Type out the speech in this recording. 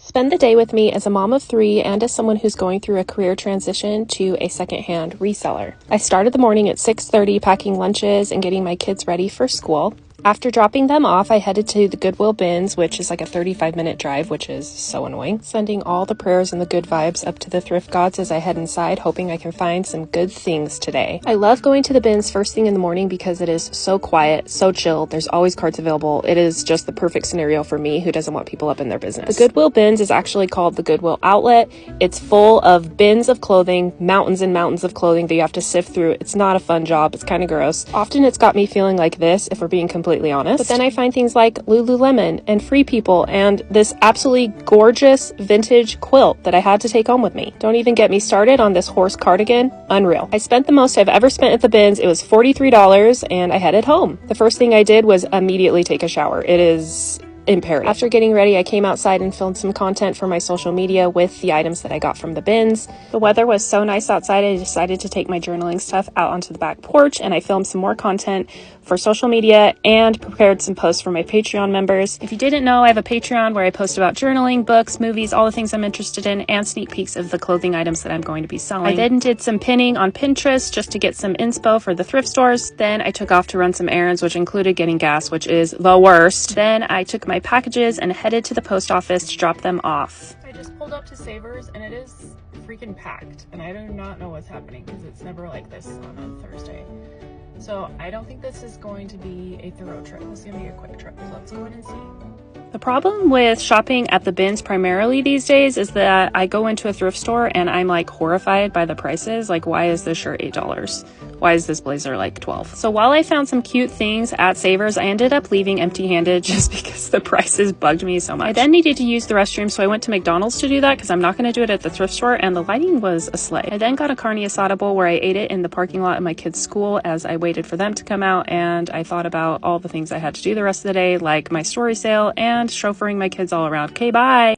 Spend the day with me as a mom of 3 and as someone who's going through a career transition to a secondhand reseller. I started the morning at 6:30 packing lunches and getting my kids ready for school. After dropping them off, I headed to the Goodwill bins, which is like a 35-minute drive, which is so annoying. Sending all the prayers and the good vibes up to the thrift gods as I head inside, hoping I can find some good things today. I love going to the bins first thing in the morning because it is so quiet, so chill. There's always carts available. It is just the perfect scenario for me who doesn't want people up in their business. The Goodwill bins is actually called the Goodwill Outlet. It's full of bins of clothing, mountains and mountains of clothing that you have to sift through. It's not a fun job. It's kind of gross. Often it's got me feeling like this, if we're being completely honest. But then I find things like Lululemon and Free People and this absolutely gorgeous vintage quilt that I had to take home with me. Don't even get me started on this horse cardigan. Unreal. I spent the most I've ever spent at the bins. It was $43 and I headed home. The first thing I did was immediately take a shower. It is imperative. After getting ready, I came outside and filmed some content for my social media with the items that I got from the bins. The weather was so nice outside, I decided to take my journaling stuff out onto the back porch, and I filmed some more content for social media and prepared some posts for my Patreon members. If you didn't know, I have a Patreon where I post about journaling, books, movies, all the things I'm interested in, and sneak peeks of the clothing items that I'm going to be selling. I then did some pinning on Pinterest just to get some inspo for the thrift stores. Then I took off to run some errands, which included getting gas, which is the worst. Then I took my packages and headed to the post office to drop them off. I just pulled up to Savers and it is freaking packed, and I do not know what's happening because it's never like this on a Thursday. So I don't think this is going to be a thorough trip. This is going to be a quick trip. So let's go ahead and see. The problem with shopping at the bins primarily these days is that I go into a thrift store and I'm like horrified by the prices. Like, why is this shirt $8? Why is this blazer like $12? So while I found some cute things at Savers, I ended up leaving empty-handed just because the prices bugged me so much. I then needed to use the restroom, so I went to McDonald's to do that because I'm not going to do it at the thrift store, and the lighting was a sleigh. I then got a carne asada bowl where I ate it in the parking lot of my kids' school as I waited for them to come out, and I thought about all the things I had to do the rest of the day, like my story sale and chauffeuring my kids all around. Okay, bye!